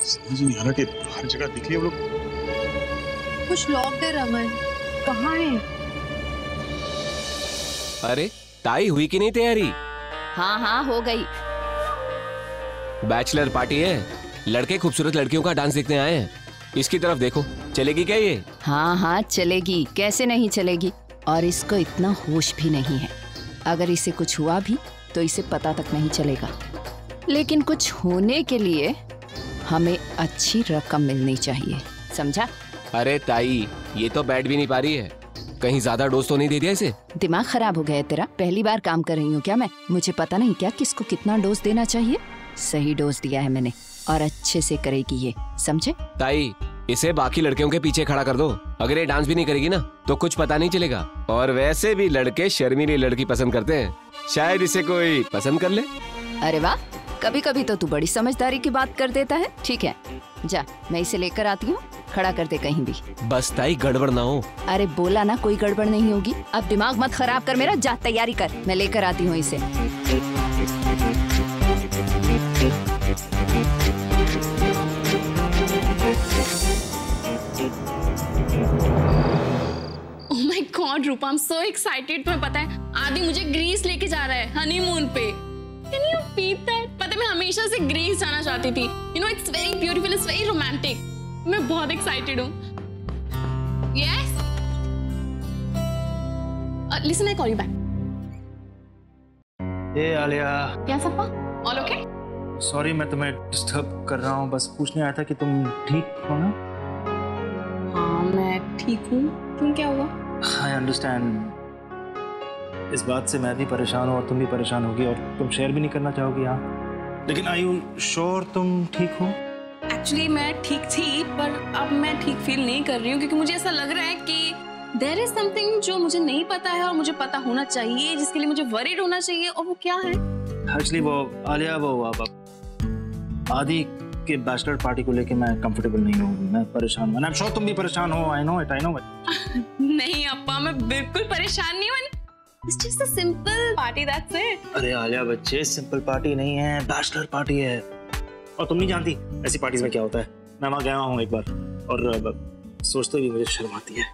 समझ नहीं आ रहा कि हर जगह दिख लिया वो लोग। कुछ लोग दे रमन, कहाँ है? अरे ताई हुई कि नहीं तैयारी? हाँ हाँ हो गई। बैचलर पार्टी है, लड़के खूबसूरत लड़कियों का डांस देखने आए हैं। इसकी तरफ देखो, चलेगी क्या ये? हाँ हाँ चलेगी, कैसे नहीं चलेगी। और इसको इतना होश भी नहीं है, अगर इसे कुछ हुआ भी तो इसे पता तक नहीं चलेगा। लेकिन कुछ होने के लिए हमें अच्छी रकम मिलनी चाहिए, समझा? अरे ताई, ये तो बैठ भी नहीं पा रही है, कहीं ज्यादा डोज तो नहीं दे दिया इसे? दिमाग खराब हो गया है तेरा? पहली बार काम कर रही हूँ क्या मैं? मुझे पता नहीं क्या किसको कितना डोज देना चाहिए? सही डोज दिया है मैंने और अच्छे से करेगी ये, समझे? ताई, इसे बाकी लड़कियों के पीछे खड़ा कर दो। अगर ये डांस भी नहीं करेगी ना तो कुछ पता नहीं चलेगा। और वैसे भी लड़के शर्मीली लड़की पसंद करते हैं, शायद इसे कोई पसंद कर ले। अरे वाह, कभी कभी तो तू बड़ी समझदारी की बात कर देता है। ठीक है, जा मैं इसे लेकर आती हूँ, खड़ा कर दे कहीं भी। बस ताई गड़बड़ ना हो। अरे बोला ना कोई गड़बड़ नहीं होगी। अब दिमाग मत खराब कर मेरा, जा तैयारी कर, मैं लेकर आती हूँ इसे। Oh my God, Rupa, I'm so excited। तुम्हें पता है आदि मुझे ग्रीस लेके जा रहा है हनीमून पे। Can you beat that? पता है मैं हमेशा से ग्रीस जाना चाहती थी। You know it's very beautiful, it's very romantic। मैं बहुत excited हूँ। Yes? Listen, I call you back। Hey Alia. क्या सपा? All okay? Sorry मैं तुम्हें डिस्टर्ब कर रहा हूँ, बस पूछने आया था कि तुम ठीक हो ना? हाँ मैं ठीक हूँ। क्यों, क्या हुआ? I understand। इस बात से मैं भी परेशान हूँ और तुम भी परेशान होगी और तुम शेयर भी नहीं करना चाहोगी यहाँ। लेकिन are you sure तुम ठीक हो? Actually मैं ठीक थी, पर अब मैं ठीक फील नहीं कर रही हूँ क्योंकि मुझे ऐसा लग रहा है कि there is something जो मुझे नहीं पता है और मुझे पता होना चाहिए, जिसके लिए मुझे worried होना चाहिए। और वो क्या है? Actually वो आलिया, वो आदि के बैचलर पार्टी को लेके मैं कंफर्टेबल नहीं हूँ, मैं परेशान हूँ। I'm sure तुम भी परेशान हो। I know it। नहीं अप्पा, मैं बिल्कुल परेशान नहीं हूँ। It's just a simple party, that's it। अरे आलिया बच्चे, सिंपल पार्टी नहीं है, बैचलर पार्टी है। और तुम नहीं जानती ऐसी पार्टीज में क्या होता है। मैं वहाँ गया हूँ एक बार और सोचते भी मुझे शर्म आती है।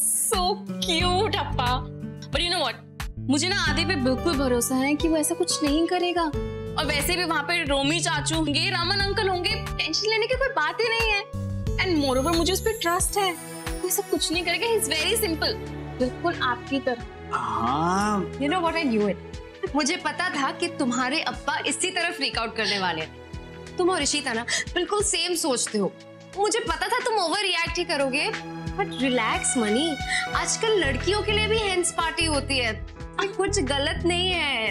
So cute Appa. But you know what? मुझे ना आदि पे बिल्कुल भरोसा है कि वो ऐसा कुछ नहीं करेगा। और वैसे भी वहाँ पे रोमी चाचू होंगे, रामन अंकल होंगे, टेंशन लेने की कोई बात ही नहीं है। एंड मोरओवर मुझे उस पर ट्रस्ट है, वो ऐसा कुछ नहीं करेगा। ही इज वेरी सिंपल, बिल्कुल आपकी तरह। हाँ। You know what I knew it। मुझे पता था कि तुम्हारे अब्बा इसी तरह फ्रीक आउट करने वाले हैं। तुम और ऋषिता ना बिल्कुल सेम सोचते हो। मुझे पता था तुम ओवर रिएक्ट ही करोगे। बट रिलैक्स मनी, आजकल लड़कियों के लिए भी हैंड्स पार्टी होती है, कुछ गलत नहीं है।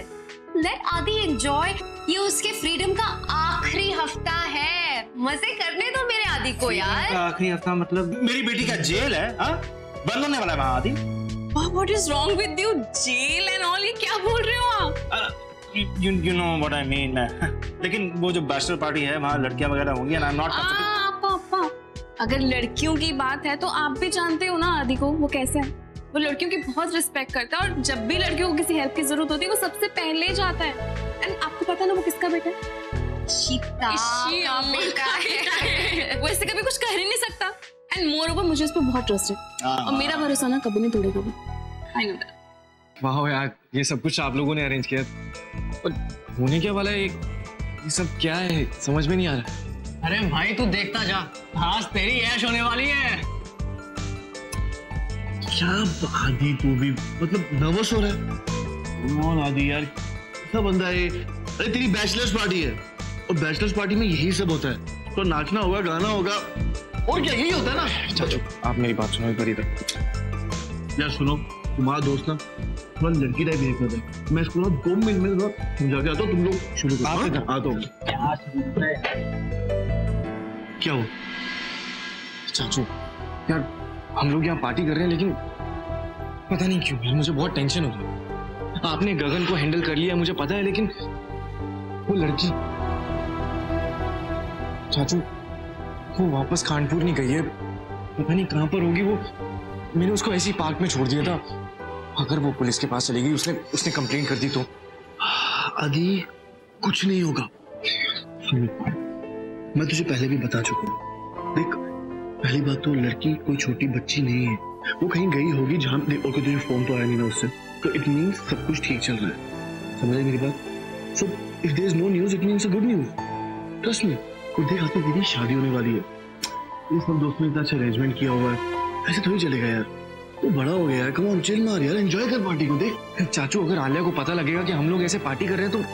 लेट आदि एंजॉय, ये उसके फ्रीडम का आखिरी हफ्ता है। मजे करने दो मेरे आदि को यार। आखिरी हफ्ता मतलब मेरी बेटी का जेल है? बंद होने वाला है वहाँ आदि। What is wrong with you? Jail and all, ये क्या बोल रहे हो आप? You know what I mean। लेकिन वो जो बैचलर पार्टी है वहाँ लड़कियाँ वगैरह होंगी and I'm not comfortable। पापा, अगर लड़कियों की बात है तो आप भी जानते हो ना आदि को, वो कैसे है। वो लड़कियों की बहुत रिस्पेक्ट करता है और जब भी लड़कियों को किसी हेल्प की जरूरत होती है वो सबसे पहले जाता है। एंड आपको पता ना वो किसका बेटा है? शीता का बेटा है। वो इससे कभी कुछ कर ही नहीं सकता। एंड मोरओवर मुझे उस पर बहुत ट्रस्ट है और मेरा भरोसा ना कभी नहीं तोड़ेगा वो। I know that. वाह यार, ये सब कुछ आप लोगों ने अरेंज किया और होने क्या वाला है? ये सब क्या है, समझ में नहीं आ रहा। अरे भाई तू देखता जा, आज तेरी ऐश होने वाली है। क्या आदि तू भी मतलब नर्वस हो रहा है? कौन आदि यार, क्या बंदा है? अरे तेरी बैचलर्स पार्टी है और बैचलर्स पार्टी में यही सब होता है, तो नाचना होगा, गाना होगा और क्या, यही होता है ना। चाचू आप मेरी बात सुनो एक बार इधर। यार सुनो, तुम्हारा दोस्त ना थोड़ा लड़की टाइप बिहेव करता है। मैं इसको ना 2 मिनट में समझा के आता हूँ, तुम लोग शुरू करो। आता हूँ। क्या हो चाचू यार, हम लोग यहाँ पार्टी कर रहे हैं लेकिन पता नहीं क्यों यार मुझे बहुत टेंशन हो रही है। आपने गगन को हैंडल कर लिया मुझे पता है, लेकिन वो लड़की चाचू वो वापस कानपुर नहीं गई है, पता नहीं कहाँ पर होगी वो। मैंने उसको ऐसी पार्क में छोड़ दिया था, अगर वो पुलिस के पास चली गई, उसने कंप्लेंट कर दी तो। आदि कुछ नहीं होगा। मैं तुझे पहले भी बता चुका हूँ। देख, पहली बात तो लड़की कोई छोटी बच्ची नहीं है, वो कहीं गई होगी जहाँ ओके तुझे फोन तो आया नहीं ना उससे, तो इट मीन्स सब कुछ ठीक चल रहा है। समझ मेरी बात? So if there is no news it means a good news, trust me. और देख आते तेरी शादी होने वाली है, ये सब दोस्तों ने इतना अच्छा अरेंजमेंट किया हुआ है, ऐसे थोड़ी चलेगा यार। तू बड़ा हो गया यार, कम ऑन चिल मार यार, एंजॉय कर पार्टी को। देख चाचू, अगर आलिया को पता लगेगा कि हम लोग ऐसे पार्टी कर रहे हैं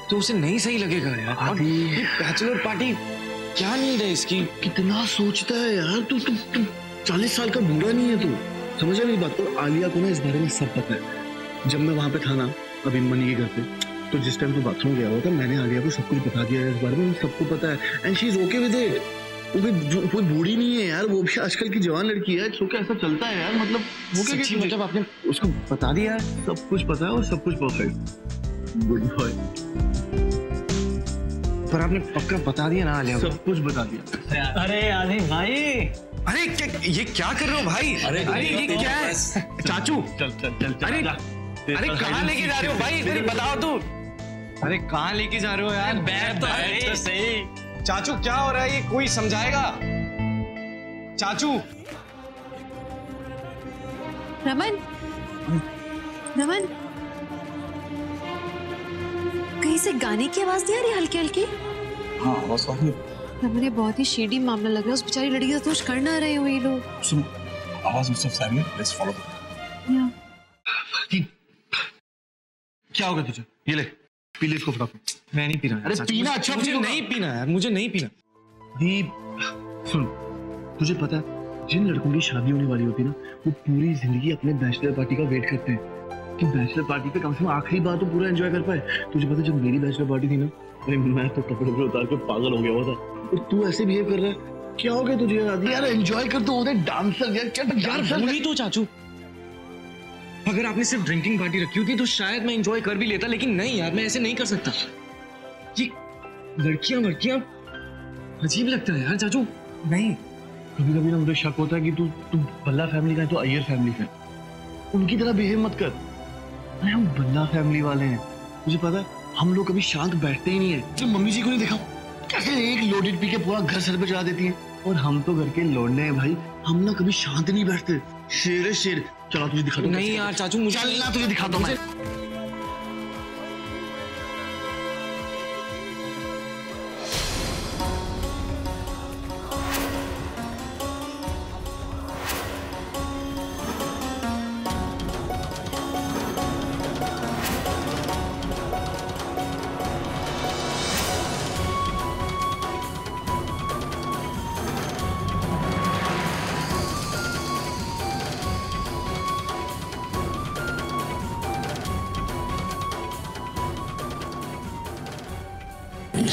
तो उसे नहीं सही लगेगा यार। और ये बैचलर पार्टी क्या नीड है इसकी? कितना सोचता है यार तू 40 साल का बूढ़ा नहीं है तू, समझ मेरी बात? और आलिया को ना इस बारे में सब पता है। जब मैं वहां पे था ना अभी मनी के घर पे, तो जिस टाइम तू बाथरूम गया हुआ था, मैंने आलिया को सब कुछ बता दिया है इस बारे में, सबको पता है and she is okay with it. वो भी कोई बूढ़ी नहीं है यार, वो भी आजकल की जवान लड़की है। सो क्या ऐसा चलता है यार, मतलब वो क्या मतलब आपने उसको बता दिया, सब कुछ पता है और सब कुछ परफेक्ट। Good boy. पर आपने पक्का बता दिया ना आलिया को? सब कुछ बता दिया। अरे आदि भाई, अरे ये क्या कर रहे हो भाई? अरे ये क्या है चाचू? चल अरे कहाँ लेके जा रहे हो भाई? इधर बताओ तू। अरे कहाँ लेके जा रहे हो यार? बैठ तो सही। चाचू क्या हो रहा है ये, कोई समझाएगा? चाचू। रमन, रमन, कहीं से गाने की आवाज नहीं आ रही हल्की हल्की? हाँ आवाज आ रही है। रमन, ये बहुत ही शेडी मामला लग रहा है, उस बेचारी लड़की से कुछ कर ना रहे हो ये लोग। सुन, आवाज मुझसे आ रही है, लेट्स फॉलो। क्या होगा तुझे? ये ले, पी ले इसको फटाफट। मैं नहीं पी रहा। अरे पीना अच्छा, मुझे नहीं पीना यार, मुझे नहीं पीना। दीप सुन, तुझे पता है जिन लड़कों की शादी होने वाली होती है ना, वो पूरी जिंदगी अपने बैचलर पार्टी का वेट करते हैं कि बैचलर पार्टी पे कम से कम आखिरी बार तो पूरा एंजॉय कर पाए। तुझे पता है जब मेरी बैचलर पार्टी थी ना, अरे मैं तो कपड़े उतार के पागल हो गया हुआ था। और तू ऐसे बिहेव कर रहा है, क्या हो गया तुझे यार? एंजॉय कर, तो डांसर यार वही तो चाचू, अगर आपने सिर्फ ड्रिंकिंग पार्टी रखी होती तो शायद मैं एंजॉय कर भी लेता, लेकिन नहीं यार, मैं ऐसे नहीं कर सकता। ये लड़कियां अजीब लगता है यार चाचू। नहीं, कभी कभी ना मुझे शक होता है कि तू बल्ला फैमिली का है तो अय्यर फैमिली का है, उनकी तरह बिहेव मत कर। अरे हम बल्ला फैमिली वाले हैं, मुझे पता है हम लोग कभी शांत बैठते ही नहीं है। जब मम्मी जी को नहीं देखा कैसे एक लोडेड पी के पूरा घर सर पे चढ़ा देती है, और हम तो घर के लौंडे हैं भाई, हम ना कभी शांत नहीं बैठते। शेर है शेर। चला तुझे दिखा दूं। नहीं यार चाचू, मुझे चलना, तुझे दिखाता हूं मैं।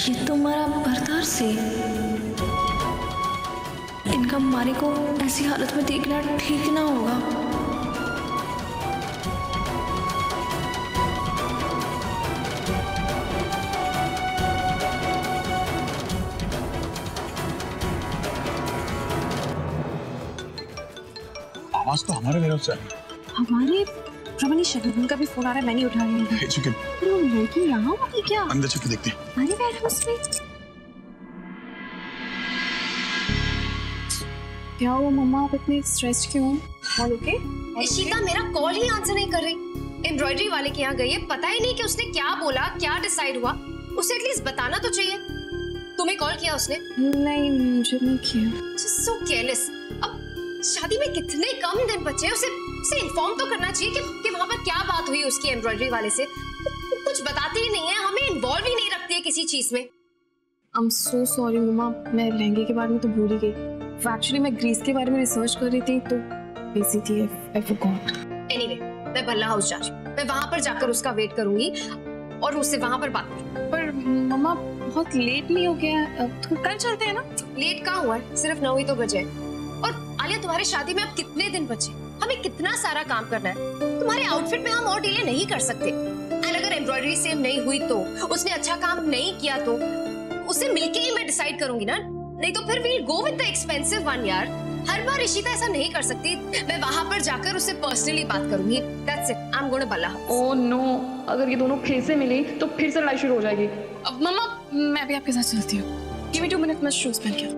ये तो हमारा बरदार से, इनका हमारे को ऐसी हालत में देखना ठीक ना होगा। आवाज तो हमारे मेरे से आ रही है। हमारे रमन, शगुन का भी फोन आ रहा है, मैंने उठा लिया। है लड़की यहाँ होगी क्या? अंदर चल के देखते हैं। अरे वेयर हाउस में क्या हुआ मम्मा, आप इतनी स्ट्रेस्ड क्यों? All okay? इशिका मेरा कॉल ही आंसर नहीं कर रही। एम्ब्रॉयडरी वाले के यहाँ गई है, पता ही नहीं कि उसने क्या बोला, क्या डिसाइड हुआ। उसे एटलीस्ट बताना तो चाहिए। तुम्हें कॉल किया उसने? नहीं, मुझे नहीं किया। So careless. अब शादी में कितने कम दिन बचे, उसे इन्फॉर्म तो करना चाहिए कि वहां पर क्या बात हुई उसकी एम्ब्रॉयडरी वाले से। कुछ बताती ही नहीं है, हमें इन्वॉल्व ही नहीं रखती है किसी चीज में। आई एम सो सॉरी मम्मा, मैं लहंगे के बारे में तो भूल ही गई। एक्चुअली मैं ग्रीस के बारे में रिसर्च कर रही थी, तो बेसिकली आई फॉरगॉट। एनीवे, मैं भल्ला हाउस जा रही हूँ। मैं वहां पर जाकर उसका वेट करूंगी और उससे वहां पर बात करूंगी। पर मम्मा बहुत लेट नहीं हो गया? तो कल चलते हैं ना? लेट कहाँ हुआ है, सिर्फ 9 ही तो बजे। और आलिया, तुम्हारी शादी में अब कितने दिन बचे? हमें कितना सारा काम करना है। तुम्हारे आउटफिट में हम और डिले नहीं कर सकते। एंड अगर एम्ब्रॉयडरी सेम नहीं हुई तो, उसने अच्छा काम नहीं किया तो, उससे मिलके ही मैं डिसाइड करूंगी ना। नहीं तो फिर we'll go with the expensive one यार। हर बार इशिता ऐसा नहीं कर सकती। मैं वहां पर जाकर उससे पर्सनली बात करूंगी। That's it. I'm going to बल्ला हाउस। ओह नो, अगर ये दोनों फिर से मिली तो फिर से लड़ाई शुरू हो जाएगी। अब मम्मा, मैं भी आपके साथ चलती हूँ। Give me 2 minutes, मैं शूज पहन के आऊं।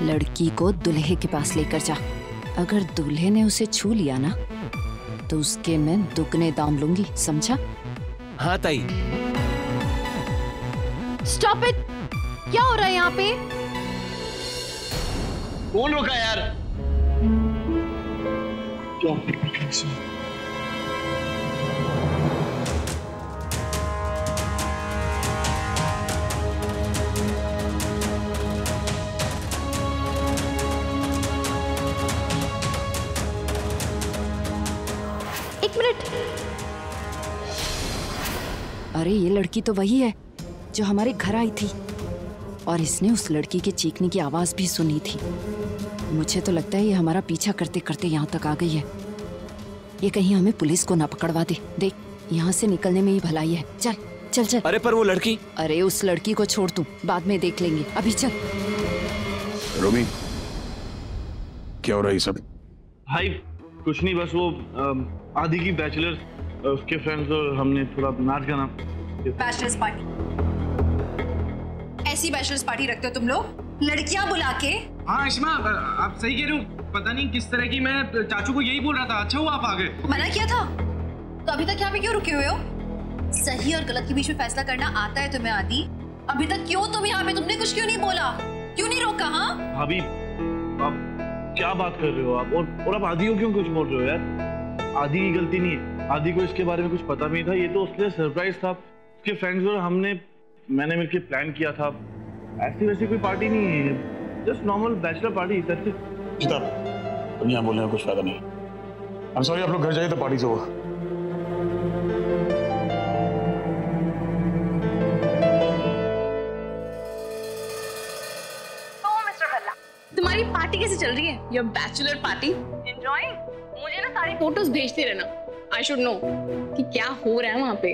लड़की को दूल्हे के पास लेकर जा। अगर दूल्हे ने उसे छू लिया ना तो उसके मैं दुगने दाम लूंगी, समझा? हाँ ताई। Stop it! क्या हो रहा है यहाँ पे? कौन रोका यार? क्या? एक मिनट। अरे ये लड़की तो वही है जो हमारे घर आई थी और इसने उस लड़की के चीखने की आवाज भी सुनी थी। मुझे तो लगता है ये हमारा पीछा करते करते यहाँ तक आ गई है। ये कहीं हमें पुलिस को ना पकड़वा दे। देख, यहाँ से निकलने में ही भलाई है। चल चल चल। अरे पर वो लड़की। अरे उस लड़की को छोड़ तू, बाद में देख लेंगे, अभी चल। रोमी, क्या हो रहा है ये सब? भाई कुछ नहीं, बस वो आदि की बैचलर्स उसके फ्रेंड्स और हमने थोड़ा नाच गाना। Bachelors party? ऐसी बैचलर्स पार्टी रखते हो तुम लोग, लड़कियां बुला के? हाँ आयशा, आप सही कह रहे हो। पता नहीं किस तरह की, मैं चाचू को यही बोल रहा था। अच्छा हुआ आप आ गए। मना किया था तो अभी तक यहाँ पे क्यों रुके हुए हो? सही और गलत के बीच में फैसला करना आता है तुम्हें आदि? अभी तक क्यों तुम यहाँ पे? तुमने कुछ क्यों नहीं बोला, क्यों नहीं रोका? हाँ भाभी, आप क्या बात कर रहे हो आप? और आप आदि को क्यों कुछ बोल रहे हो यार? आदि की गलती नहीं है। आदि को इसके बारे में कुछ पता नहीं था। ये तो उसके लिए सरप्राइज था। उसके फ्रेंड्स और मैंने मिलकर प्लान किया था। ऐसी वैसी कोई पार्टी नहीं है, जस्ट नॉर्मल बैचलर पार्टी। किताब तुम यहाँ बोलने का कुछ फायदा नहीं। I'm sorry, आप लोग घर जाइए तो पार्टी से होगा। तुम्हारी पार्टी कैसे चल रही है? Your bachelor party? एंजॉयिंग? मुझे ना सारी फोटोज भेजते रहना। आई शुड नो कि क्या हो रहा है वहाँ पे।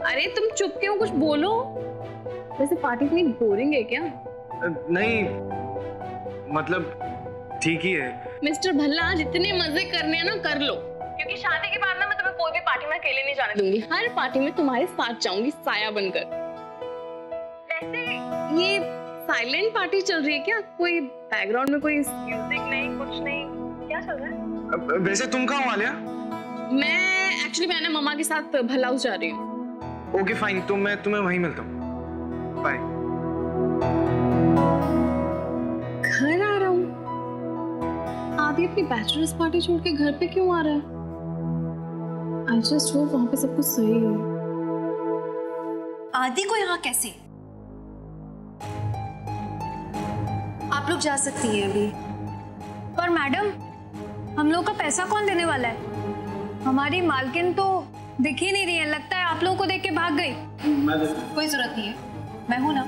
अरे तुम चुप क्यों, कुछ बोलो। वैसे पार्टी इतनी बोरिंग है क्या? नहीं, मतलब ठीक ही है। मिस्टर भल्ला, जितने मजे करने हैं ना कर लो, क्योंकि शादी के बाद ना मैं तुम्हें कोई भी पार्टी में अकेले नहीं जाने दूंगी। हर पार्टी में तुम्हारे साथ जाऊंगी, साया बनकर। वैसे ये साइलेंट पार्टी चल रही है क्या? कोई बैकग्राउंड में कोई म्यूजिक नहीं, कुछ नहीं, क्या चल रहा है? वैसे तुम कहाँ हो आलिया? मैं मम्मा के साथ भल्ला हाउस जा रही हूँ। ओके फाइन, तो मैं तुम्हें वहीं मिलता हूँ। बाय। घर आ रहा हूँ। आदि अपनी बैचलर्स पार्टी छोड़ के घर पे क्यों आ रहा है? आई जस्ट होप वहाँ पे सब कुछ सही है। आदि को यहाँ कैसे? आप लोग जा सकती हैं अभी। पर मैडम, हम लोग का पैसा कौन देने वाला है? हमारी मालकिन तो दिख ही नहीं रही है, लगता है आप लोगों को देख के भाग गई। कोई जरूरत नहीं है, मैं हूं ना।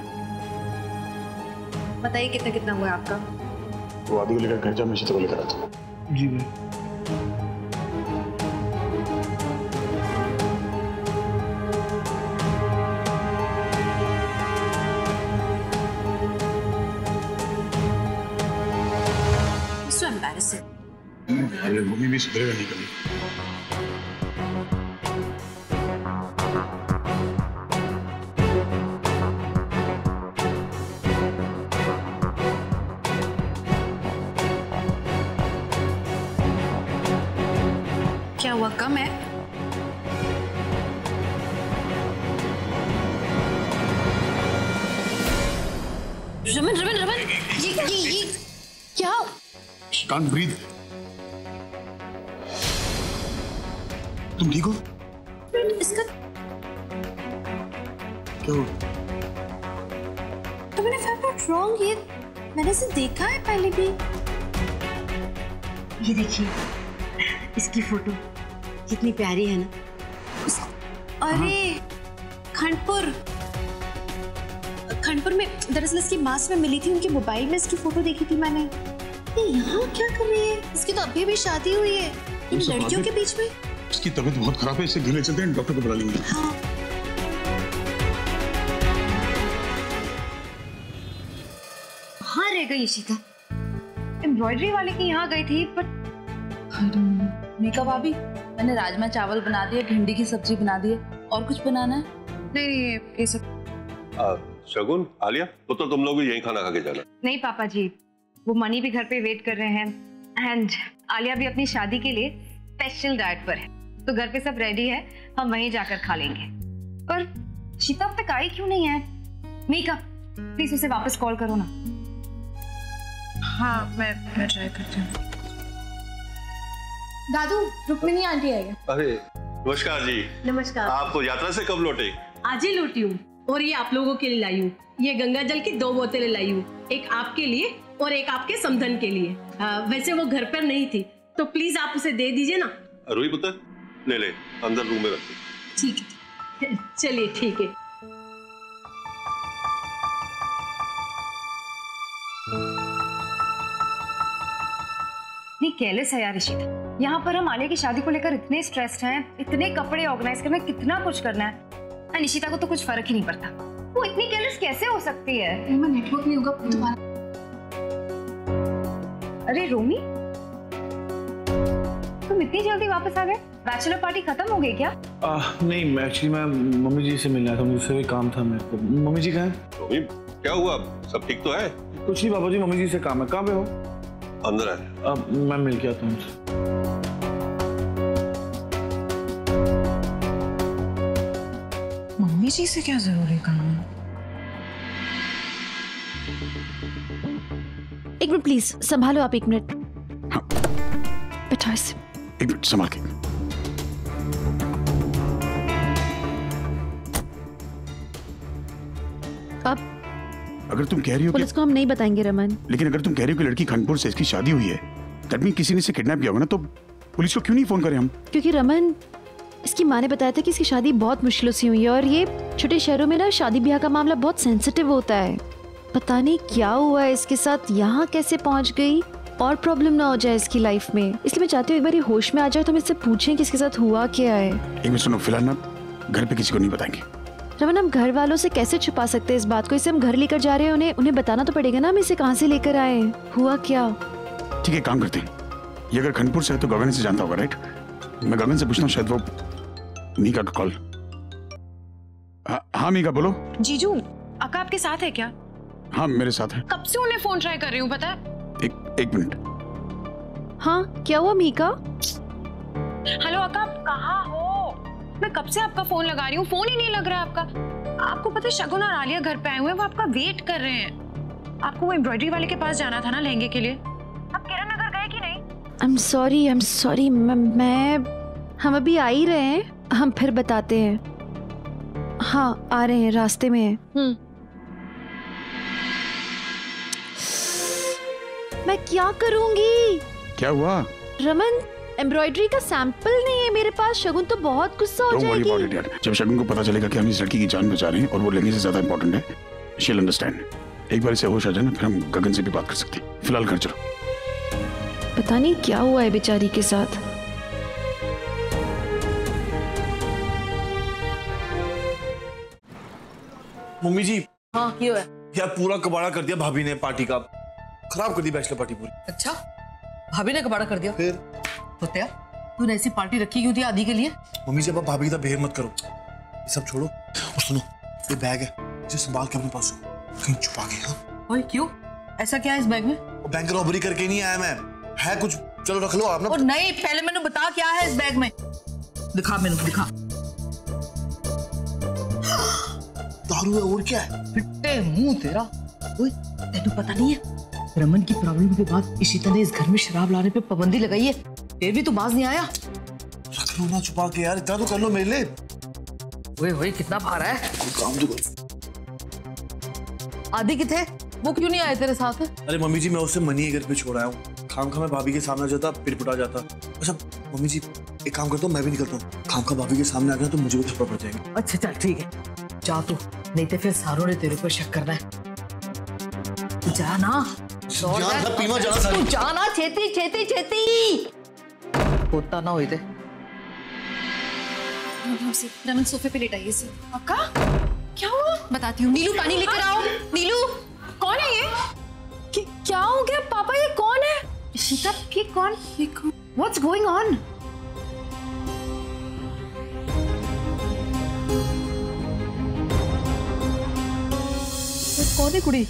बताइए कितना कितना हुआ आपका? वो आदि को लेकर घर जा, मैं शीतल को लेकर आता हूँ। जी भाई। So embarrassing. अरे मम्मी भी सुधरेगा नहीं कभी। क्या हुआ, कम है? रमन रमन रमन, ये क्या? She can't breathe. तुम ठीक हो? इसका क्या हुआ? तो मैंने found out wrong, ये मैंने इसे देखा है पहले भी। ये देखिए इसकी फोटो कितनी प्यारी है ना। अरे खंडपुर में दरअसल इसकी मास में मिली थी, उनके मोबाइल में इसकी फोटो देखी थी मैंने। ये यहाँ क्या कर रही है? इसकी तो अभी भी शादी हुई है, इन लड़कियों के बीच में। इसकी तबीयत बहुत खराब है, इसे घर ले चलते हैं, डॉक्टर को बुला लेंगे। हाँ। कहाँ रह गई इशिता? एम्ब्रॉयडरी वाले के यहाँ गई थी पर मीका भाभी, मैंने राजमा चावल बना दिए, भिंडी की सब्जी बना दी है। और कुछ बनाना है? नहीं, ये सब। शगुन, आलिया, तो तुम लोग भी यहीं खाना खा के जाना। नहीं पापा जी, वो मनी भी घर पे वेट कर रहे हैं एंड आलिया भी अपनी शादी के लिए स्पेशल डाइट पर है, तो घर पे सब रेडी है, हम वहीं जाकर खा लेंगे। पर शीता अब तक आई क्यों नहीं है? मीका, प्लीज उसे वापस कॉल करो ना। हाँ, मैं ट्राई करती हूँ। दादू, रुक्मिणी आंटी आई है। अरे नमस्कार जी। नमस्कार। आप यात्रा से कब लौटे? आज ही लौटी हूँ और ये आप लोगों के लिए लाई हूँ। ये गंगा जल की 2 बोतलें लाई हूँ, एक आपके लिए और एक आपके समधन के लिए। वैसे वो घर पर नहीं थी, तो प्लीज आप उसे दे दीजिए ना। रूही पुत्र, ले अंदर रूम में रखो। ठीक है, चलिए ठीक है। नहीं, केयरलेस है यार इशिता। यहाँ पर हम आलिया की शादी को लेकर इतने स्ट्रेस्ड हैं, इतने कपड़े ऑर्गेनाइज करना, कितना कुछ करना है, और इशिता को तो कुछ फर्क ही नहीं पड़ता। वो इतनी केयरलेस कैसे हो सकती है? नेटवर्क नहीं होगा तुम्हारा। अरे रोमी, तुम इतनी जल्दी वापस आ गए? बैचलर पार्टी खत्म हो गई क्या? नहीं, एक्चुअली मैं मम्मी जी से मिलना था, मुझसे कोई काम था। मैं तो मम्मी जी कहाँ हैं? रोमी, क्या हुआ? सब ठीक तो है? कुछ नहीं पापा जी, मम्मी जी से काम है। कहाँ पे हो? अंदर है। मैं मिल के आता हूँ उनसे। मम्मी जी से क्या जरूरी काम है? एक मिनट प्लीज, संभालो आप 1 मिनट। हाँ। बैठा इसे। 1 मिनट संभाल के। अब अगर तुम कह रही हो पुलिस को हम नहीं बताएंगे रमन। लेकिन अगर तुम कह रही हो कि लड़की खानपुर से इसकी शादी हुई है, दैट मीन किसी ने इसे किडनैप किया होगा ना, तो पुलिस को क्यों नहीं फोन करें हम? क्योंकि रमन, इसकी माँ ने बताया था कि इसकी शादी बहुत मुश्किलों से हुई है, और ये छोटे शहरों में ना शादी ब्याह का मामला बहुत सेंसिटिव होता है। पता नहीं क्या हुआ है इसके साथ, यहाँ कैसे पहुँच गई, और प्रॉब्लम ना हो जाए इसकी लाइफ में। इसलिए मैं चाहती हूँ एक बार ये होश में आ जाए तो हम इससे पूछें कि इसके साथ हुआ क्या है। एक मिनट सुनो, फिलहाल ना घर पे किसी को नहीं बताएंगे। रमन, हम घर वालों से कैसे छुपा सकते हैं इस बात को? इसे हम घर लेकर जा रहे हैं, उन्हें बताना तो पड़ेगा ना हम इसे कहाँ से लेकर आए, हुआ क्या। ठीक है, काम करते हैं। ये अगर खनपुर से है तो गगन से जानता होगा, राइट? मैं गगन से पूछता हूँ, शायद वो मीका का कॉल। हाँ मीका, बोलो। जीजू, अक्का आपके साथ है क्या? हाँ, मेरे साथ है। कब से उन्हें फोन ट्राई कर रही हूँ, पता है? एक मिनट। हाँ, क्या हुआ मीका? हेलो अक्का, आप कहाँ हो? मैं कब से आपका फोन लगा रही हूँ, फोन ही नहीं लग रहा आपका। आपको पता है शगुन और आलिया घर पे आए हुए हैं, वो आपका वेट कर रहे हैं। आपको वो एम्ब्रॉयडरी वाले के पास जाना था ना लहंगे के लिए। आप किरण नगर गए कि नहीं? I'm sorry, हम अभी आ ही रहे हैं, हम फिर बताते हैं। हाँ, आ रहे हैं, रास्ते में हैं। मैं क्या करूंगी? क्या हुआ? रमन, एम्ब्रॉयडरी का सैंपल नहीं है मेरे पास। शगुन तो बहुत गुस्सा हो जाएगी। जब शगुन को पता चलेगा कि हम इस लड़की की जान बचा रहे हैं और वो लड़की से ज्यादा इंपॉर्टेंट है, she'll understand। एक बार इसे होश आ जाए ना, फिर हम गगन से भी बात कर सकते हैं। फिलहाल घर चलो। पता नहीं क्या हुआ है बेचारी के साथ। मम्मी जी। हाँ, क्यों है? यार पूरा कबाड़ा कर दिया भाभी ने पार्टी का, खराब कर दी बैचलर पार्टी पूरी। अच्छा, भाभी ने कबाड़ा कर दिया? फिर होता है, तूने ऐसी पार्टी रखी क्यों थी आदि के लिए? मम्मी जी अब भाभी की तरह बिहेव मत करो, ये सब छोड़ो और सुनो, ये बैग है, इसे संभाल के अपने पास रखो, कहीं छुपा के। हाँ ओए क्यों? ऐसा क्या है इस बैग में? बैंक रॉबरी करके नहीं आया मैं, है कुछ, चलो रख लो आप ना। और नहीं, पहले मैंने बता क्या है इस बैग में। दिखा मैंने, दिखा। दारू है और क्या है? फिट्टे मुंह तेरा। ओए, तेनू पता नहीं है, रमन की प्रॉब्लम के बाद इशिता ने इस घर में शराब लाने पे पाबंदी लगाई है, फिर भी तू बाज नहीं आया। रख लो ना छुपा के यार, इतना तो कर लो मेरे लिए। ओए कितना भारा है। काम तो कर। आदि किथे? वो क्यों नहीं आए तेरे साथ? अरे मम्मी जी, मैं उससे मनी घर पे छोड़ आया हूँ, खामखा मैं भाभी के सामने जाता पिटपुटा जाता। अच्छा मम्मी जी, एक काम करता हूँ, मैं भी निकलता हूँ, खामखा भाभी के सामने आ गया तो मुझे भी थप्पड़ पड़ जाएगा। अच्छा चल ठीक है, जा तू, नहीं तो फिर सारों ने तेरे ऊपर शक करना है। तू जा ना, पीमा जाना सारी। तू जा ना, छेती छेती छेती, होता ना होते। रमन सोफे पे लेटाइए इसे। अक्का, क्या हुआ? बताती हूँ। नीलू, पानी लेकर आओ। नीलू, कौन है ये? कौन? What's going on? कौन है कुड़ी?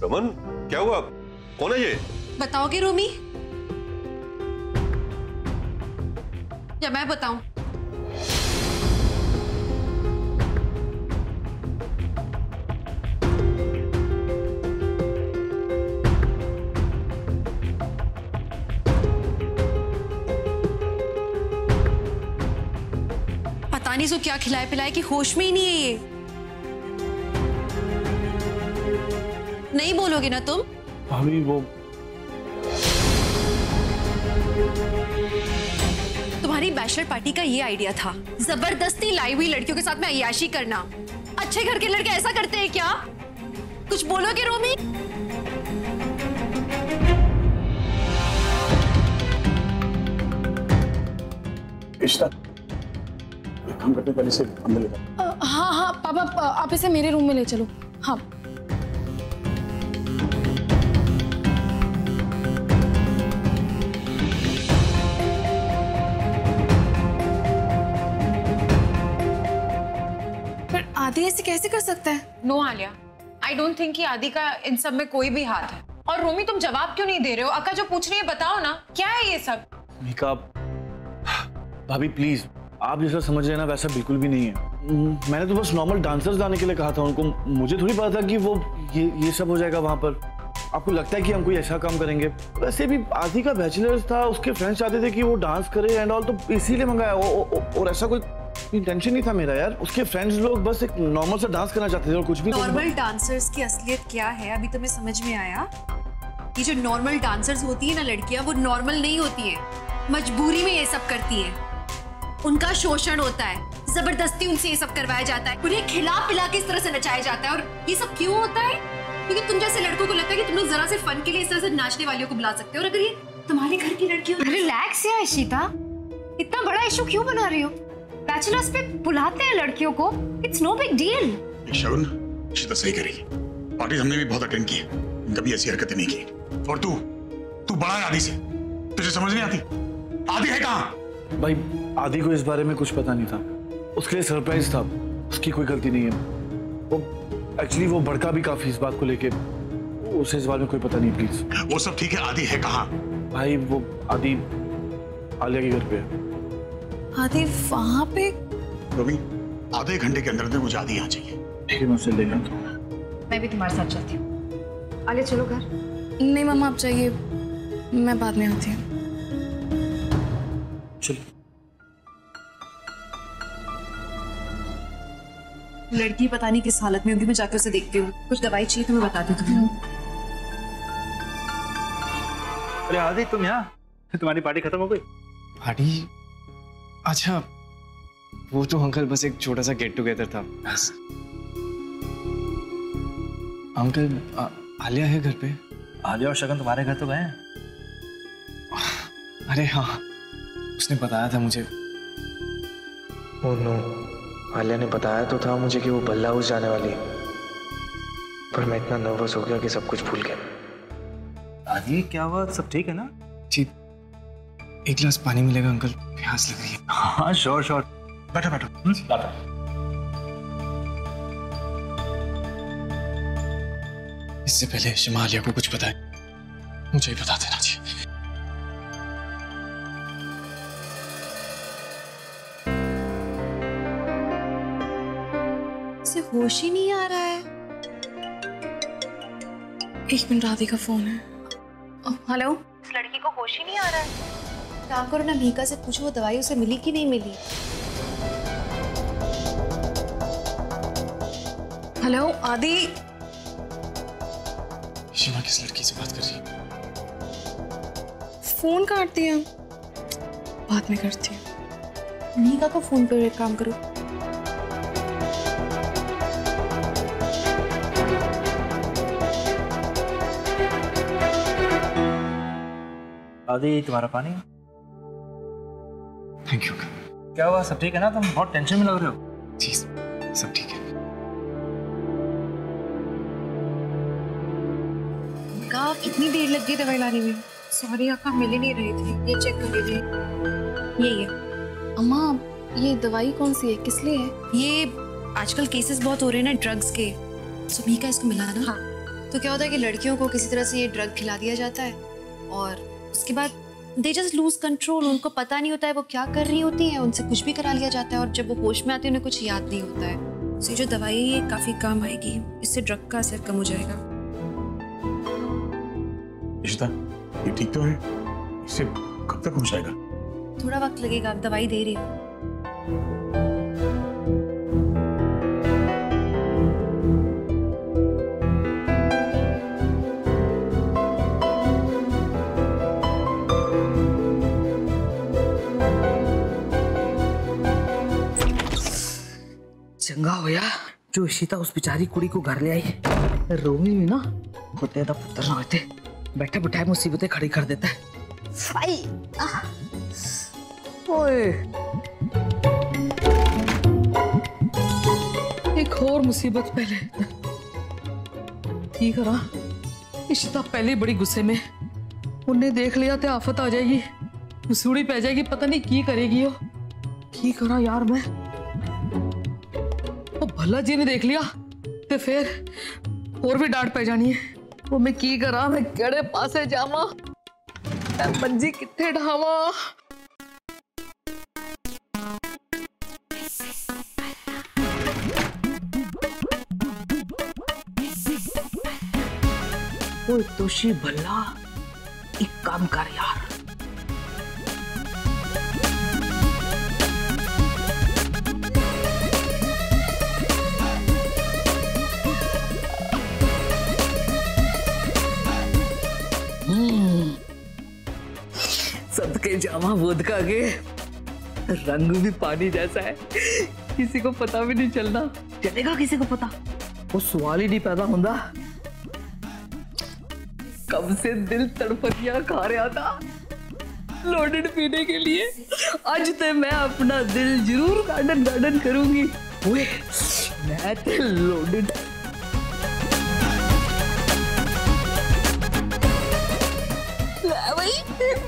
रमन क्या हुआ? कौन है ये? बताओगे रोमी या मैं बताऊं? पता नहीं सो क्या खिलाए पिलाए कि होश में ही नहीं है ये। नहीं बोलोगे ना तुम? भाभी वो तुम्हारी बैचलर पार्टी का ये आइडिया था, जबरदस्ती लाई हुई लड़कियों के साथ में अय्याशी करना। अच्छे घर के लड़के ऐसा करते हैं क्या? कुछ बोलोगे रोमी? इश्ता, एक काम करते पहले से अंदर ले जाओ। हाँ हाँ पापा, आप इसे मेरे रूम में ले चलो। हाँ आदि ऐसे कैसे कर सकता है? No Alia, I don't think कि आदि का इन सब में कोई भी हाथ है। और रोमी तुम जवाब क्यों नहीं दे रहे हो? अक्का जो पूछ रही है बताओ ना, क्या है ये सब? मीका, भाभी प्लीज, आप जैसा समझ रहे हैं ना वैसा बिल्कुल भी नहीं है। मैंने तो बस नॉर्मल डांसर्स लाने के लिए कहा था उनको। मुझे थोड़ी पता था कि वो ये सब हो जाएगा वहां पर। आपको लगता है कि हम कोई ऐसा काम करेंगे? वैसे भी आदि का बैचलर्स था, उसके फ्रेंड्स चाहते थे कि वो डांस करे एंड ऑल, तो इसीलिए मंगाया। और ऐसा कोई टेंशन नहीं था मेरा यार। उसके फ्रेंड्स लोग बस एक नॉर्मल सा डांस करना चाहते थे और कुछ भी। नॉर्मल डांसर्स की असलियत क्या है अभी तुम्हें समझ में आया? ये जो नॉर्मल डांसर्स होती है ना लड़कियां, वो नॉर्मल नहीं होती है, मजबूरी में ये सब करती है। उनका शोषण होता है, जबरदस्ती उनसे ये सब करवाया जाता है, उन्हें खिला पिला के इस तरह से नचाया जाता है। और ये सब क्यों होता है? क्योंकि तुम जैसे लड़कों को लगता है कि तुम लोग जरा से फन के लिए इस तरह से नाचने वालियों को बुला सकते हो। और अगर ये तुम्हारे घर की लड़की हो, रिलैक्स यार इशिता, इतना बड़ा इशू क्यों बना रही हो? बैचलर्स पे बुलाते हैं लड़कियों को, इट्स नो बिग डील। शगुन, इशिता सही करेगी। पार्टी हमने भी बहुत अटेंड की है, कभी ऐसी हरकतें नहीं की। और तू बड़ा है आदि से, तुझे समझ नहीं आती? आदि है कहाँ? भाई आदि को इस बारे में कुछ पता नहीं था, उसके लिए सरप्राइज था, उसकी कोई गलती नहीं है। वो एक्चुअली वो भड़का भी काफी इस बात को लेके, उसे इस बारे में कोई पता नहीं। प्लीज वो सब ठीक है, आदि है कहाँ? भाई वो आदि आलिया के घर पे है। आदि वहां पे? रोमी, आधे घंटे के अंदर मुझे आदि यहाँ चाहिए। ठीक है, मैं उसे ले आता हूँ। मैं भी तुम्हारे साथ चलती हूँ। आलिया चलो घर। नहीं मम्मा आप चाहिए, मैं बाद में आती हूँ। चलो। लड़की पता नहीं किस हालत में होगी, मैं जाकर उसे देखती हूँ। कुछ दवाई चाहिए तो मैं बता देती हूँ। अरे आदि तुम यहाँ? तुम्हारी पार्टी खत्म हो गई? पार्टी? अच्छा, वो तो अंकल बस एक छोटा सा गेट टुगेदर था बस। अंकल आलिया है घर पे? आलिया और शगन तुम्हारे घर तो गए हैं। अरे हाँ, उसने बताया था मुझे। ओह नो, आलिया ने बताया तो था मुझे कि वो बल्ला हाउस जाने वाली है, पर मैं इतना नर्वस हो गया कि सब कुछ भूल गया। आदि क्या हुआ? सब ठीक है ना? जी, एक गिलास पानी मिलेगा अंकल, प्यास लग रही है। हाँ श्योर श्योर, बैठो बैठो। लाता। इससे पहले शमा आलिया को कुछ बताए, मुझे ही बता देना चाहिए। इसे होश ही नहीं आ रहा है। एक मिनट, राधे का फोन है। हेलो, इस लड़की को होश ही नहीं आ रहा है। काम करो ना, मीका से पूछो वो दवाई उसे मिली कि नहीं मिली। हेलो आदि। शिमा किस लड़की से बात कर रही है? फोन काट दिया, बाद में करती हूँ। मीका को फोन पे एक काम करो। आदि तुम्हारा पानी। Thank you. क्या हुआ? सब ठीक है ना? तुम बहुत टेंशन में लग रहे हो। जी सब ठीक है। कितनी देर लग गई दवाई लाने में? सॉरी अक्का, मिल ही नहीं रही थी। ये चेक कर लीजिए। ये अम्मा, ये दवाई कौन सी है, किस लिए है? ये आजकल केसेस बहुत हो रहे हैं ना ड्रग्स के, सुमीका इसको मिला ना। हाँ। तो क्या होता है कि लड़कियों को किसी तरह से ये ड्रग खिला दिया जाता है और उसके बाद दे जस्ट लूज कंट्रोल। उनको पता नहीं होता है वो क्या कर रही होती हैं, उनसे कुछ भी करा लिया जाता है और जब वो होश में आती है उन्हें कुछ याद नहीं होता है। तो ये जो दवाई है ये काफी काम आएगी, इससे ड्रग का असर कम हो जाएगा। इशिता, ये ठीक तो है? इससे कब तक हो जाएगा? थोड़ा वक्त लगेगा, आप दवाई दे रही हो। चंगा होया जो इशिता उस बेचारी कुड़ी को घर ले आई। रोमी में ना कुत्ते का पुत्र ना होते, बैठे बिठाए मुसीबतें खड़ी कर देता है। आई ओए, एक और मुसीबत पहले की करा। इशिता पहले बड़ी गुस्से में, उन्हें देख लिया तो आफत आ जाएगी, मुसूड़ी पै जाएगी, पता नहीं की करेगी वो। की करा यार मैं, वो भला जी ने देख लिया तो फिर और भी डांट पै जानी है। वो मैं की करा, मैं केड़े पासे जावा, मैं मंजी किथे ढावा। वो दोषी भला एक काम कर यार, सबके जामा वोदका के रंग भी पानी जैसा है, किसी को पता भी नहीं चलना। चलेगा किसी को पता? वो सवाल ही नहीं पैदा होता। कब से दिल तड़पतियां खा रहा था लोडेड पीने के लिए, आज तो मैं अपना दिल जरूर गार्डन करूंगी। वे मैं तो लोडेड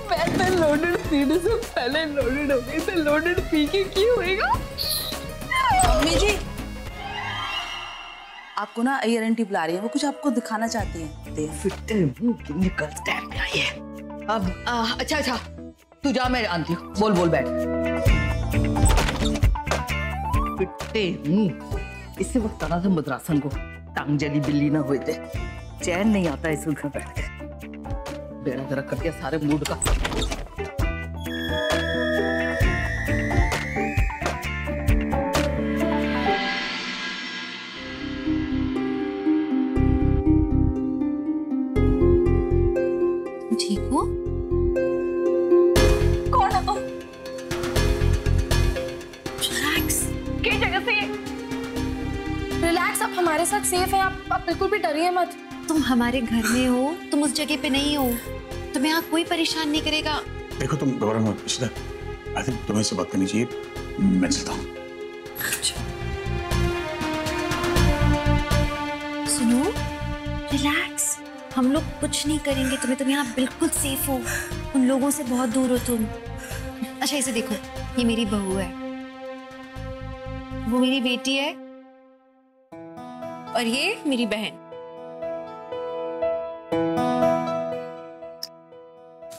मैं तो लोडेड पीने से पहले लोडेड हो गई, तो लोडेड पी के क्यों होएगा? मम्मी जी, आपको ना आई आंटी बुला रही है, वो कुछ आपको दिखाना चाहती है। निकलते हैं क्या ये? अब अच्छा तू जा, मैं जानती हूँ। बोल बैठ। पिट्टे इसी वक्त आना था मद्रासन को, टांग जली बिल्ली ना हुए थे, चैन नहीं आता इस घर बैठ के। बेड़ा गर्क कर दिया सारे मूड का। ठीक हो? कौन हो तुम? रिलैक्स। किस जगह से ये? रिलैक्स, आप हमारे साथ सेफ हैं, आप बिल्कुल भी डरिए मत। तुम हमारे घर में हो, तुम उस जगह पे नहीं हो, तुम्हें यहाँ कोई परेशान नहीं करेगा। देखो तुम घबरा मत इशिता, आई थिंक तुम्हें इससे बात करनी चाहिए, मैं चलता हूँ। सुनो, रिलैक्स, हम लोग कुछ नहीं करेंगे तुम्हें, तुम यहाँ बिल्कुल सेफ हो, उन लोगों से बहुत दूर हो तुम। अच्छा इसे देखो, ये मेरी बहू है, वो मेरी बेटी है और ये मेरी बहन।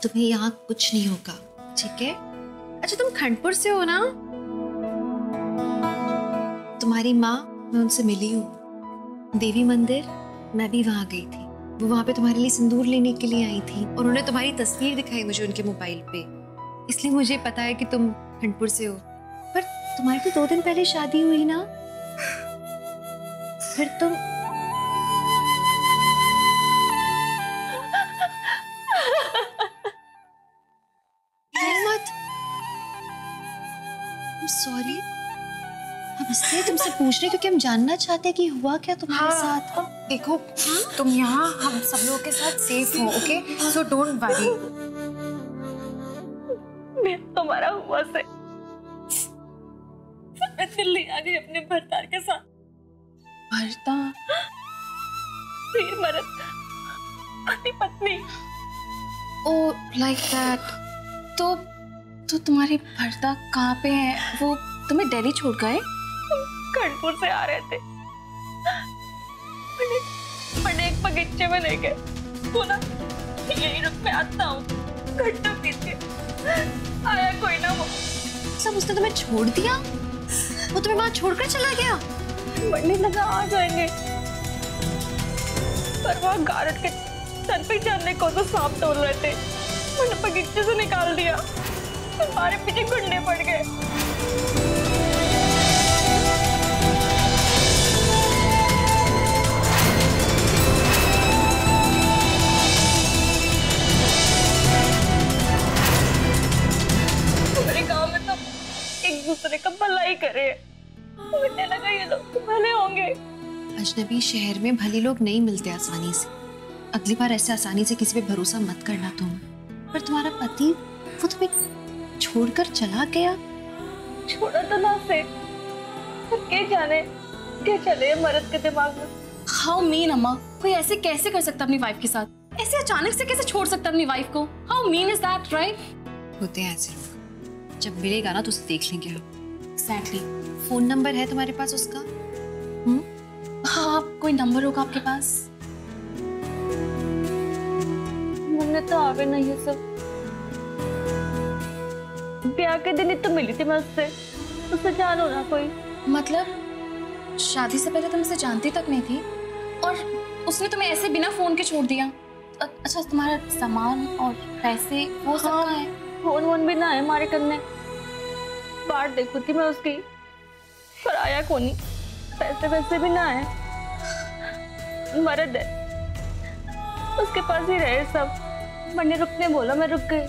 तुम्हें यहाँ कुछ नहीं होगा, ठीक है? अच्छा तुम खंडपुर से हो ना? तुम्हारी माँ, मैं उनसे मिली हूँ देवी मंदिर, मैं भी वहां गई थी। वो वहां पे तुम्हारे लिए सिंदूर लेने के लिए आई थी और उन्होंने तुम्हारी तस्वीर दिखाई मुझे उनके मोबाइल पे, इसलिए मुझे पता है कि तुम खंडपुर से हो। पर तुम्हारी तो 2 दिन पहले शादी हुई ना, फिर तुम सॉरी, हम इसलिए तुमसे पूछ रहे क्योंकि हम जानना चाहते हैं कि हुआ क्या तुम्हारे साथ। देखो तुम यहाँ हम सब लोगों के साथ सेफ हो, ओके? So don't worry. मैं तुम्हारा हुआ से मैं दिल्ली आ गई अपने भरतार के साथ। भरता? वीर मरद पति पत्नी। ओ लाइक दैट। तो तुम्हारे भरता कहाँ पे है? वो तुम्हें दिल्ली छोड़ गए? कानपुर से आ रहे थे, मैंने एक बगीचे में ले गए, बोला यही रुक मैं आता हूँ, घंटा पीछे आया कोई ना। वो सब उसने तुम्हें छोड़ दिया? वो तुम्हें वहां छोड़कर चला गया? बढ़ने लगा आ जाएंगे, पर वहाँ गार्ड के सर पे जानने को तो सांप तोड़ रहे थे, मैंने बगीचे से निकाल दिया, हमारे पीछे गुंडे पड़ गए। हमारे गांव में तो एक दूसरे का भलाई करे, मुझे लगा ये लोग तो भले होंगे। अजनबी शहर में भले लोग नहीं मिलते आसानी से। अगली बार ऐसे आसानी से किसी पे भरोसा मत करना तुम। पर तुम्हारा पति वो तुम्हें छोड़कर चला गया? छोड़ा तो ना से, पर क्या जाने क्या चले मर्द के दिमाग में। हाउ मीन अम्मा, कोई ऐसे कैसे कर सकता अपनी वाइफ के साथ? ऐसे अचानक से कैसे छोड़ सकता अपनी वाइफ को? How mean is that, right? होते हैं ऐसे लोग, जब मिलेगा ना तो उसे देख लेंगे हम। एग्जैक्टली। फोन नंबर है तुम्हारे पास उसका? हाँ, कोई नंबर होगा आपके पास? मुझे तो आवे नहीं ये सब। ब्याह के दिन ही तो मिली थी मैं उससे, उससे जानो ना कोई। मतलब शादी से पहले तुम उसे जानती तक नहीं थी और उसने तुम्हें ऐसे बिना फोन के छोड़ दिया? अच्छा, तुम्हारा सामान और पैसे वो सब कहाँ है? फोन वोन भी ना है हमारे करने। बाट देखी थी मैं उसकी, पर आया कौन नहीं। पैसे वैसे भी ना है, मर्द है, उसके पास ही रहे सब। मैंने रुकने बोला, मैं रुक गई।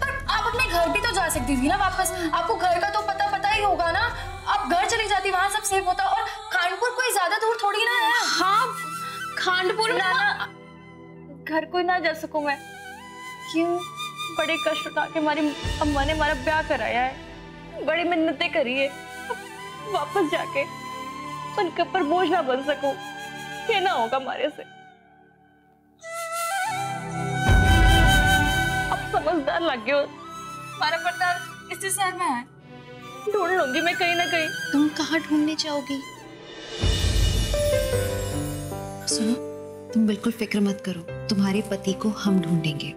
पर आप अपने घर भी तो जा सकती थी ना वापस। आपको घर का तो पता ही होगा ना। आप घर चली जाती, वहां सब सेफ होता। और खानपुर कोई ज्यादा दूर थोड़ी ना है। हाँ, खानपुर में ना घर कोई ना जा सकूं मैं। क्यों? बड़े कष्ट उठा के हमारी अम्मा ने हमारा ब्याह कराया है, बड़ी मिन्नतें करी है। वापस जाके उनके ऊपर बोझ ना बन सकूं, ये ना होगा हमारे से। अब समझदार लग गए हो। हमारा पर्दा इसी शहर में है, ढूंढ लूंगी मैं कहीं ना कहीं। तुम कहाँ ढूंढने चाहोगी? सुनो, तुम बिल्कुल फिक्र मत करो, तुम्हारे पति को हम ढूंढेंगे।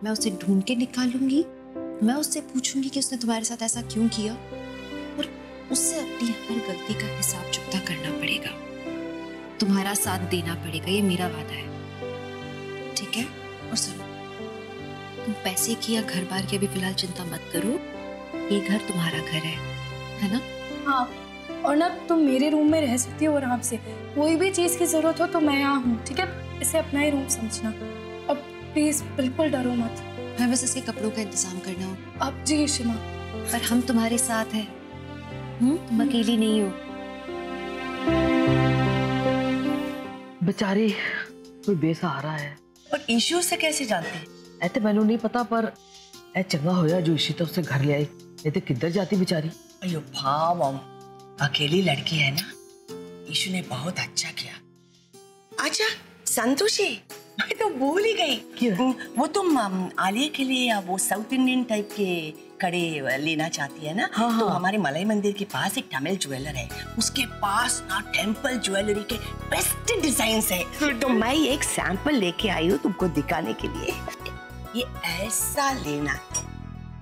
मैं उसे ढूंढ के निकालूंगी। मैं उससे पूछूंगी कि उसने तुम्हारे साथ ऐसा क्यों किया, और उससे अपनी हर गलती का हिसाब चुकता करना पड़ेगा। तुम्हारा साथ देना पड़ेगा, ये मेरा वादा है, ठीक है? और सुनो, तुम पैसे की या घर बार की अभी फिलहाल चिंता मत करो। ये घर तुम्हारा घर है ना? हाँ, और ना तुम मेरे रूम में रह सकती हो आराम से। कोई भी चीज की जरूरत हो तो मैं यहाँ हूँ, ठीक है? इसे अपना ही रूम समझना। अब प्लीज बिल्कुल डरो मत। मैं बस इसके कपड़ों का इंतजाम करना हो। अब जी शिमा, पर हम तुम्हारे साथ हैं, तुम अकेली नहीं हो। बेचारी कोई बेसहारा है। पर ईशू से कैसे जानते? ऐते मैनू नहीं पता, पर ऐ चंगा होया जो इशिता उसे घर ले आई, नहीं तो किधर जाती बेचारी। अयो भाव, अकेली लड़की है ना, ईशू ने बहुत अच्छा किया। अच्छा संतोषी, मैं तो भूल ही गई, वो तुम आलिया के लिए वो साउथ इंडियन टाइप के कड़े लेना चाहती है ना? हाँ, तो हमारे मलाई मंदिर के पास एक तमिल ज्वेलर है, उसके पास ना टेम्पल ज्वेलरी के बेस्ट डिजाइन्स है। तो मैं एक सैंपल लेके आई हूँ तुमको दिखाने के लिए। ये ऐसा लेना है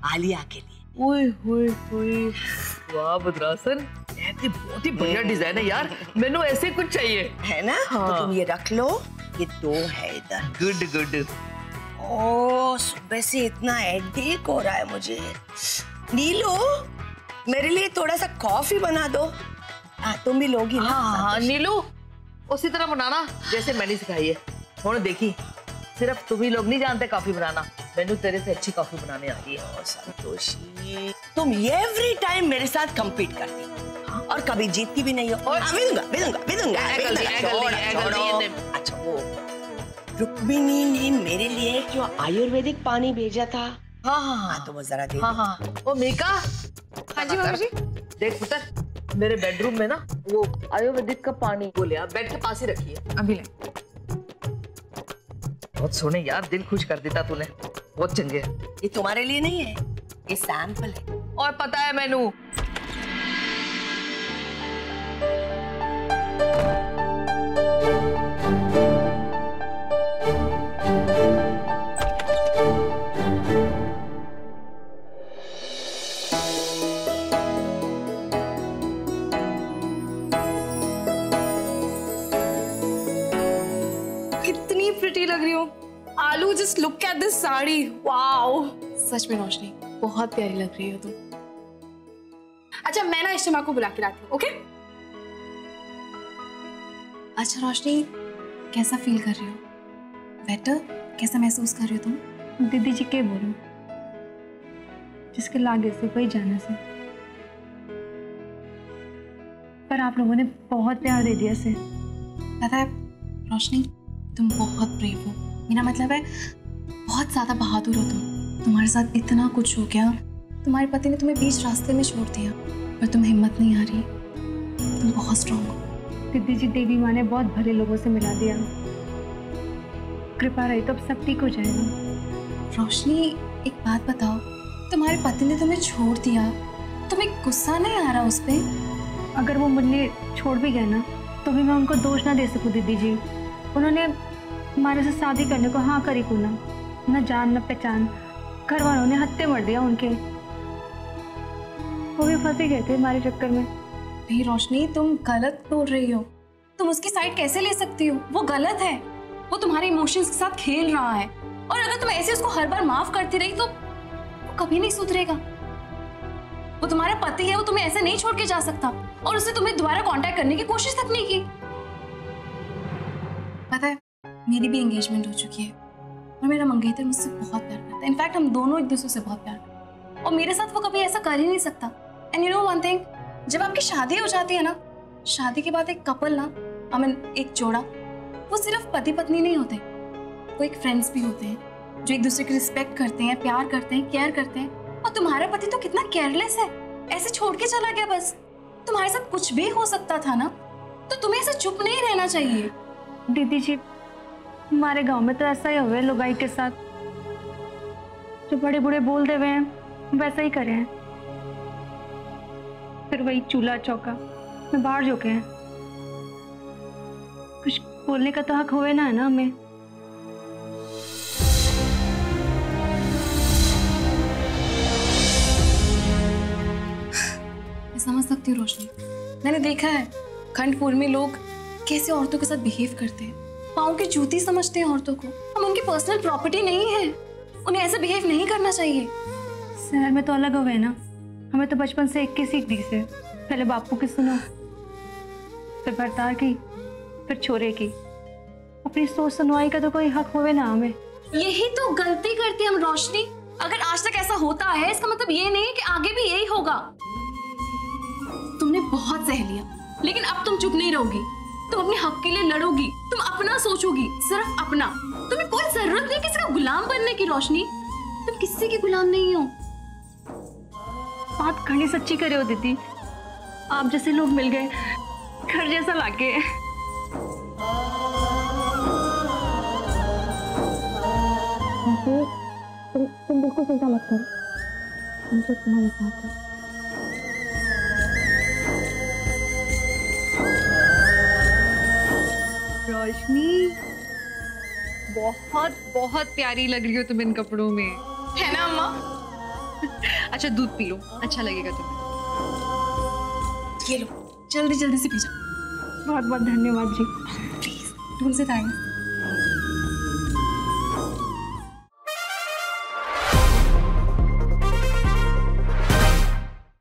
आलिया के लिए। ओए होए होए, वाह बदरासन, ऐसे बहुत ही बढ़िया डिजाइन है यार, मैंने ऐसे कुछ चाहिए, है ना? हाँ। तो तुम ये रख लो, ये दो है इधर। Good good. ओ, सुबह से इतना हेडेक हो रहा है मुझे। नीलू, मेरे लिए थोड़ा सा कॉफी बना दो। तुम भी लोगी ना? हाँ नीलू, उसी तरह बनाना जैसे मैंने सिखाई है। और देखी, सिर्फ तुम ही लोग नहीं जानते कॉफी बनाना, मैंने तेरे से अच्छी कॉफी बनाने आ रही है। संतोषी, तुम एवरी टाइम मेरे साथ कम्पीट करती और कभी जीतती भी नहीं हो। अच्छा, वो रुक्मिणी ने मेरे लिए जो आयुर्वेदिक पानी भेजा था, हाँ, तो वो जरा दे। हाँ। ओ मीका, हाँ जी भाभी जी। देख पुत्र, मेरे बेडरूम में ना वो आयुर्वेदिक का पानी वो लिया, बेड के पास ही रखी है। अभी ले। बहुत सोने यार, दिल खुश कर देता तूने। बहुत चंगे हैं। ये तुम्हारे लिए नहीं है, ये सैंपल है। और पता है मैनू, कितनी प्रिटी लग रही हो आलू। Just look at this sari, wow. सच में रोशनी बहुत प्यारी लग रही हो तुम। अच्छा मैं ना इश्तिमा को बुला के लाती हूँ, ओके? अच्छा रोशनी, कैसा फील कर रही हो? बेटर? कैसा महसूस कर रही हो तुम? दीदी जी के बोलो, जिसके लागे से वही जाने से। पर आप लोगों ने बहुत प्यार दे दिया से। पता है रोशनी, तुम बहुत ब्रेव हो। मेरा मतलब है बहुत ज्यादा बहादुर हो तुम। तुम्हारे साथ इतना कुछ हो गया, तुम्हारे पति ने तुम्हें बीच रास्ते में छोड़ दिया, पर तुम्हें हिम्मत नहीं आ रही। तुम बहुत स्ट्रांग हो। दीदी जी, देवी माँ ने बहुत भले लोगों से मिला दिया। कृपा रही तो अब सब ठीक हो जाएगा। रोशनी एक बात बताओ, तुम्हारे पति ने तुम्हें छोड़ दिया, तुम्हें गुस्सा नहीं आ रहा उस पर? अगर वो मुझे छोड़ भी गए ना तो भी मैं उनको दोष ना दे सकूं दीदी जी। उन्होंने हमारे से शादी करने को हाँ करी को ना, न जान न पहचान। घर वालों ने हत्ते मर दिया उनके। वो भी फंसे गए थे हमारे चक्कर में। नहीं रोशनी, तुम गलत बोल रही हो। तुम उसकी साइड कैसे ले सकती हो? वो गलत है। वो तुम्हारे इमोशंस के साथ खेल रहा है, और अगर तुम ऐसे उसको हर बार माफ करती रही तो वो कभी नहीं सुधरेगा। वो तुम्हारा पति है, वो तुम्हें ऐसे नहीं छोड़ के जा सकता, और उससे तुम्हें दोबारा कांटेक्ट करने की कोशिश तक नहीं की। पता है मेरी भी एंगेजमेंट हो चुकी है, और मेरा मंगेतर मुझसे बहुत प्यार करता है। इनफैक्ट हम दोनों एक दूसरे से बहुत प्यार करते हैं, और मेरे साथ वो कभी ऐसा कर ही नहीं सकता। And you know one thing, जब आपकी शादी हो जाती है ना, शादी के बाद एक कपल ना, आई मीन एक जोड़ा, वो सिर्फ पति पत्नी नहीं होते, वो एक फ्रेंड्स भी होते हैं जो एक दूसरे की रिस्पेक्ट करते हैं, प्यार करते हैं, केयर करते हैं। और तुम्हारा पति तो कितना केयरलेस है, ऐसे छोड़ के चला गया बस। तुम्हारे साथ कुछ भी हो सकता था ना, तो तुम्हें ऐसे चुप नहीं रहना चाहिए। दीदी जी, हमारे गांव में तो ऐसा ही हुआ है लुगाई के साथ। जो बड़े बूढ़े बोल दे हुए हैं वैसा ही करे हैं, फिर वही चूल्हा चौका में बाहर जो के हैं। कुछ बोलने का तो हक हुए ना है ना हमें। मैं समझ सकती हूँ रोशनी, मैंने देखा है खंडपुर में लोग कैसे औरतों के साथ बिहेव करते हैं। पाँव की जूती समझते हैं औरतों को। हम उनकी पर्सनल प्रॉपर्टी नहीं है, उन्हें ऐसे बिहेव नहीं करना चाहिए। शहर में तो अलग हुए ना, हमें तो बचपन से एक की सीख दी से। पहले बापू की सुनो, फिर भरतार की, फिर छोरे की। अपनी सोच सुनवाई का तो कोई हक होवे ना हमें। यही तो गलती करती हम रोशनी। अगर आज तक ऐसा होता है, इसका मतलब ये नहीं कि आगे भी यही होगा। तुमने बहुत सह लिया, लेकिन अब तुम चुप नहीं रहोगी। तुम अपने हक के लिए लड़ोगी, तुम अपना सोचोगी, सिर्फ अपना। तुम्हें कोई जरूरत नहीं किसी का गुलाम बनने की रोशनी। तुम किसी की गुलाम नहीं हो। बात खड़ी सच्ची करे हो दीदी। आप जैसे लोग मिल गए, घर जैसा लागे। तुम बिल्कुल चिंता मत करो, हम तो तुम्हारे साथ हैं। रोशनी, बहुत बहुत प्यारी लग रही हो तुम इन कपड़ों में, है ना अम्मा? अच्छा दूध पी लो, अच्छा लगेगा तुम्हें। ये लो, जल्दी जल्दी से पी जाओ। बहुत बहुत धन्यवाद जी। प्लीज, तुमसे थैंक्स।